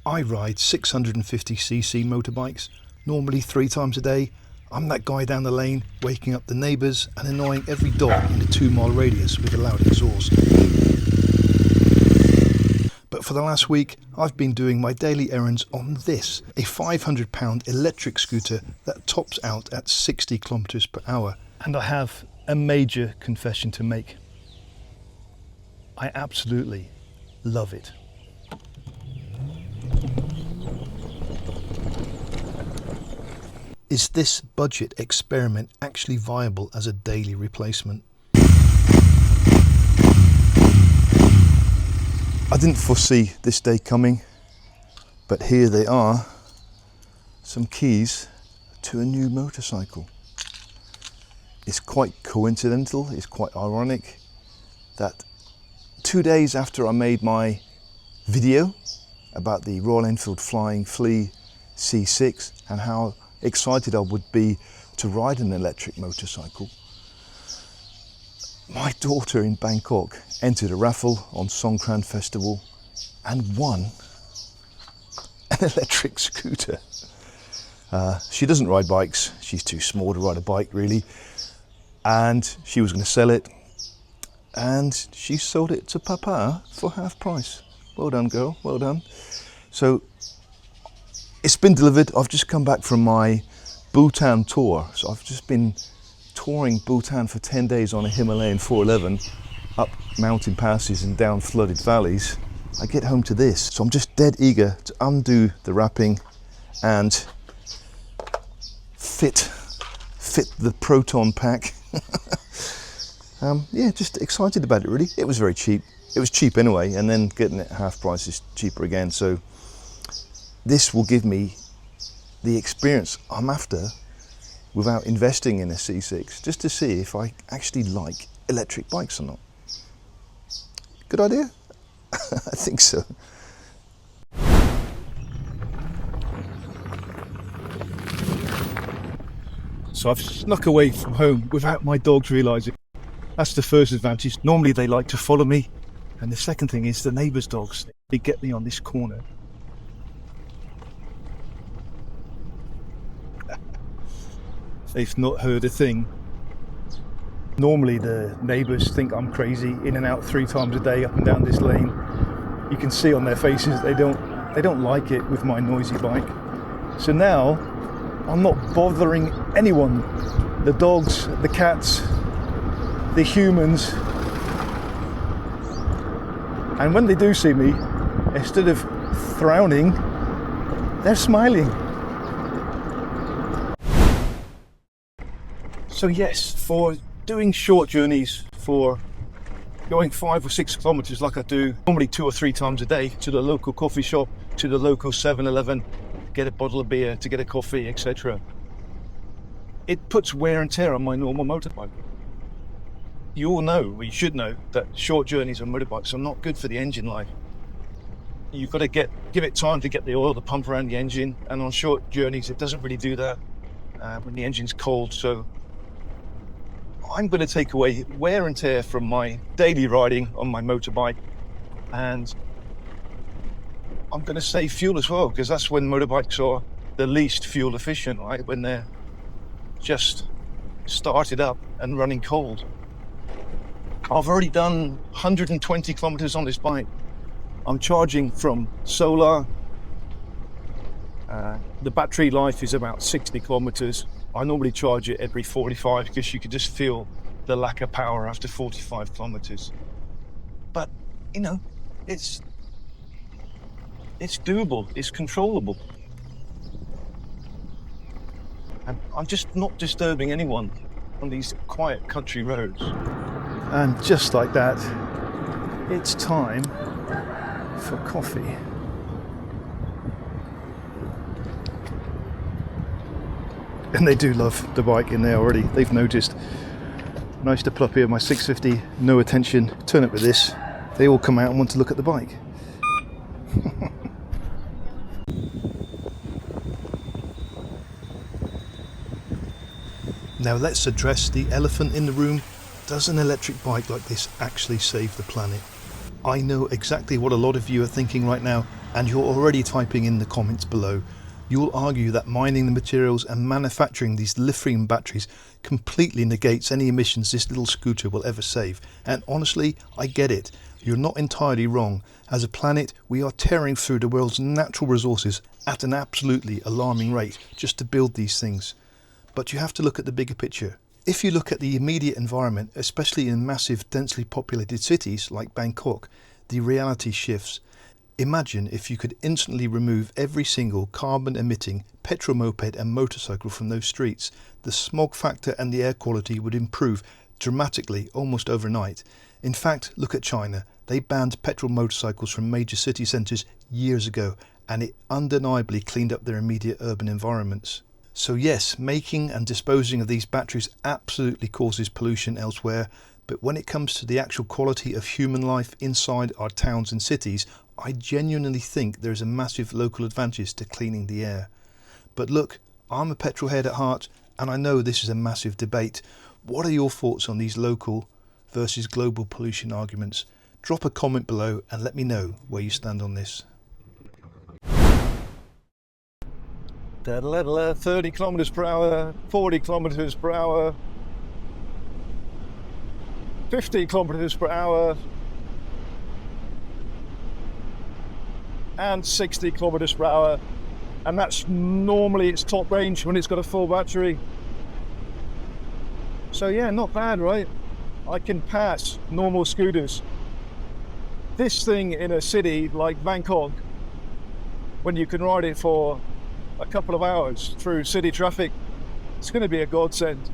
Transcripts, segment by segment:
I ride 650cc motorbikes, normally 3 times a day. I'm that guy down the lane, waking up the neighbours and annoying every dog in the 2-mile radius with a loud exhaust. But for the last week, I've been doing my daily errands on this, a £500 electric scooter that tops out at 60 kilometers per hour. And I have a major confession to make. I absolutely love it. Is this budget experiment actually viable as a daily replacement? I didn't foresee this day coming, but here they are, some keys to a new motorcycle. It's quite coincidental, it's quite ironic that 2 days after I made my video about the Royal Enfield Flying Flea C6 and how excited I would be to ride an electric motorcycle, my daughter in Bangkok entered a raffle on Songkran Festival and won an electric scooter. She doesn't ride bikes, she's too small to ride a bike really, and she was going to sell it, and she sold it to Papa for half price. Well done, girl, well done. So it's been delivered. I've just come back from my Bhutan tour. So I've just been touring Bhutan for 10 days on a Himalayan 411, up mountain passes and down flooded valleys. I get home to this. So I'm just dead eager to undo the wrapping and fit the Proton pack. Yeah, just excited about it really. It was very cheap. It was cheap anyway, and then getting it half price is cheaper again. So this will give me the experience I'm after without investing in a C6, just to see if I actually like electric bikes or not. Good idea? I think so. So I've snuck away from home without my dogs realising. That's the first advantage. Normally they like to follow me. And the second thing is the neighbours' dogs. They get me on this corner. They've not heard a thing. Normally the neighbours think I'm crazy, in and out 3 times a day up and down this lane. You can see on their faces they don't like it with my noisy bike. So now I'm not bothering anyone. The dogs, the cats, the humans. And when they do see me, instead of frowning, they're smiling. So yes, for doing short journeys, for going 5 or 6 kilometers like I do normally 2 or 3 times a day, to the local coffee shop, to the local 7-Eleven, get a bottle of beer, to get a coffee, etc. It puts wear and tear on my normal motorbike. You all know, or you should know, that short journeys on motorbikes are not good for the engine life. You've got to give it time to get the oil to pump around the engine, and on short journeys it doesn't really do that when the engine's cold. So I'm going to take away wear and tear from my daily riding on my motorbike, and I'm going to save fuel as well, because that's when motorbikes are the least fuel efficient, right? When they're just started up and running cold. I've already done 120 kilometers on this bike. I'm charging from solar. The battery life is about 60 kilometers. I normally charge it every 45 because you could just feel the lack of power after 45 kilometers. But, you know, it's doable, it's controllable. And I'm just not disturbing anyone on these quiet country roads. And just like that, it's time for coffee. And they do love the bike in there already, they've noticed. Nice to pull up here, my 650, no attention, turn up with this. They all come out and want to look at the bike. Now let's address the elephant in the room. Does an electric bike like this actually save the planet? I know exactly what a lot of you are thinking right now. and you're already typing in the comments below, you'll argue that mining the materials and manufacturing these lithium batteries completely negates any emissions this little scooter will ever save. And honestly, I get it. You're not entirely wrong. As a planet, we are tearing through the world's natural resources at an absolutely alarming rate just to build these things. But you have to look at the bigger picture. If you look at the immediate environment, especially in massive, densely populated cities like Bangkok, the reality shifts. Imagine if you could instantly remove every single carbon-emitting petrol moped and motorcycle from those streets. The smog factor and the air quality would improve dramatically almost overnight. In fact, look at China. They banned petrol motorcycles from major city centres years ago, and it undeniably cleaned up their immediate urban environments. So yes, making and disposing of these batteries absolutely causes pollution elsewhere, but when it comes to the actual quality of human life inside our towns and cities, I genuinely think there is a massive local advantage to cleaning the air. But look, I'm a petrolhead at heart, and I know this is a massive debate. What are your thoughts on these local versus global pollution arguments? Drop a comment below and let me know where you stand on this. 30 kilometers per hour, 40 kilometers per hour, 50 kilometers per hour, and 60 kilometers per hour, and that's normally its top range when it's got a full battery. So yeah, not bad, right? I can pass normal scooters. This thing in a city like Bangkok, when you can ride it for a couple of hours through city traffic, it's going to be a godsend.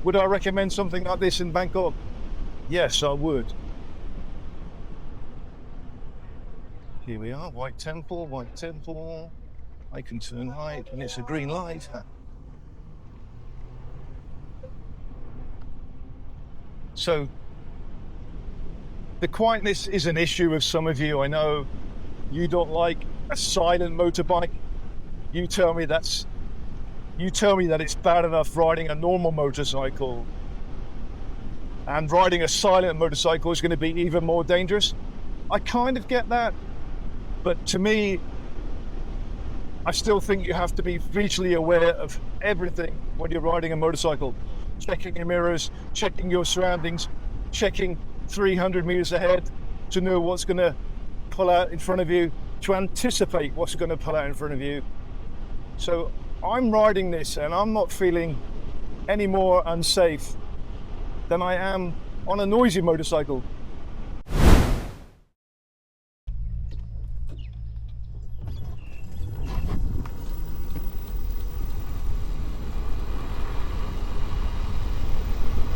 Would I recommend something like this in Bangkok? Yes, I would. Here we are, White Temple, White Temple. I can turn right and it's a green light. So, the quietness is an issue with some of you. I know you don't like a silent motorbike. You tell me that it's bad enough riding a normal motorcycle, and riding a silent motorcycle is going to be even more dangerous. I kind of get that, but to me, I still think you have to be visually aware of everything when you're riding a motorcycle. Checking your mirrors, checking your surroundings, checking 300 meters ahead to know what's going to pull out in front of you, to anticipate what's going to pull out in front of you. So I'm riding this and I'm not feeling any more unsafe than I am on a noisy motorcycle.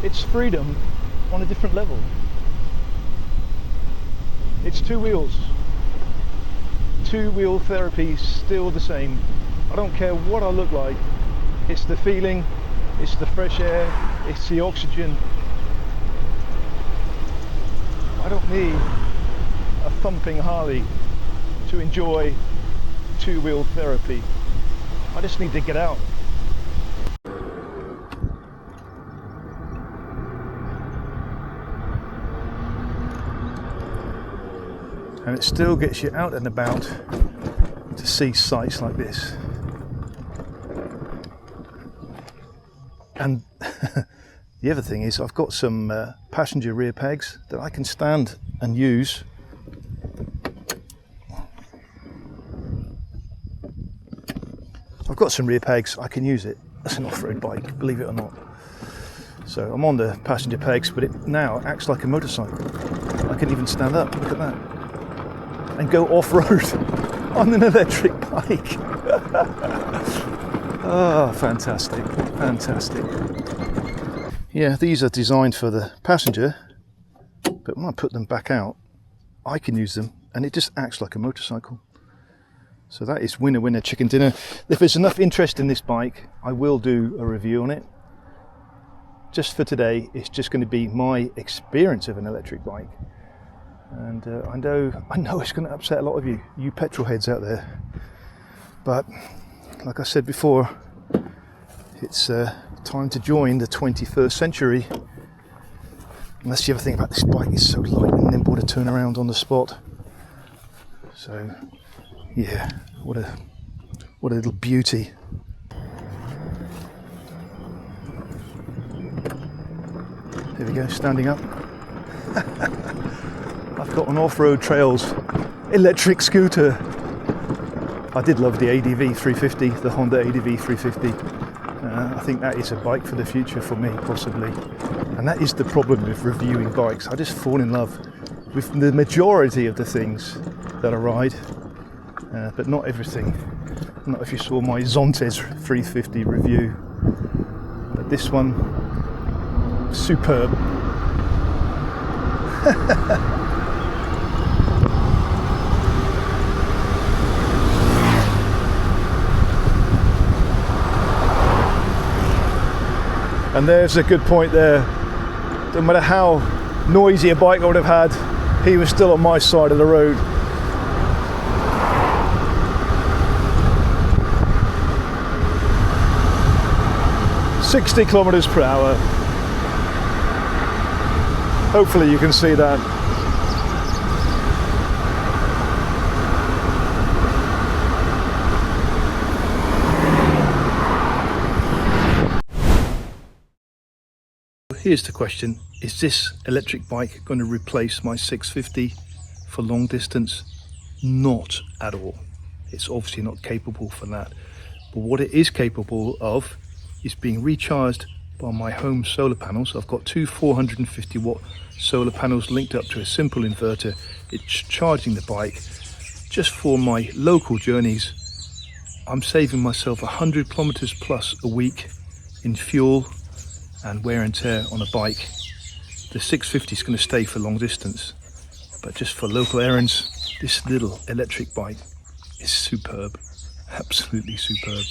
It's freedom on a different level. It's two wheels. Two-wheel therapy, still the same. I don't care what I look like. It's the feeling, it's the fresh air, it's the oxygen. I don't need a thumping Harley to enjoy two-wheel therapy. I just need to get out. And it still gets you out and about to see sights like this. And the other thing is I've got some passenger rear pegs that I can stand and use. I've got some rear pegs, I can use it. That's an off-road bike, believe it or not. So I'm on the passenger pegs, but it now acts like a motorcycle. I can even stand up, look at that. And go off-road on an electric bike. Oh, fantastic, fantastic. Yeah, these are designed for the passenger, but when I put them back out, I can use them and it just acts like a motorcycle. So that is winner, winner, chicken dinner. If there's enough interest in this bike, I will do a review on it. Just for today, it's just going to be my experience of an electric bike. And I know it's going to upset a lot of you petrol heads out there. But like I said before, it's time to join the 21st century. And that's the other thing about this bike, it's so light and nimble to turn around on the spot. So yeah, what a little beauty. There we go, standing up. I've got an off-road trails electric scooter. I did love the ADV 350, the Honda ADV 350. I think that is a bike for the future for me, possibly. And that is the problem with reviewing bikes. I just fall in love with the majority of the things that I ride, but not everything. Not if you saw my Zontes 350 review. But this one, superb. And there's a good point there. No matter how noisy a bike I would have had, he was still on my side of the road. "60 kilometers per hour. Hopefully you can see that. Here's the question, is this electric bike going to replace my 650 for long distance? Not at all. It's obviously not capable for that. But what it is capable of is being recharged by my home solar panels. I've got two 450 watt solar panels linked up to a simple inverter. It's charging the bike just for my local journeys. I'm saving myself 100 kilometers plus a week in fuel and wear and tear on a bike. The 650 is going to stay for long distance, but just for local errands, this little electric bike is superb, absolutely superb.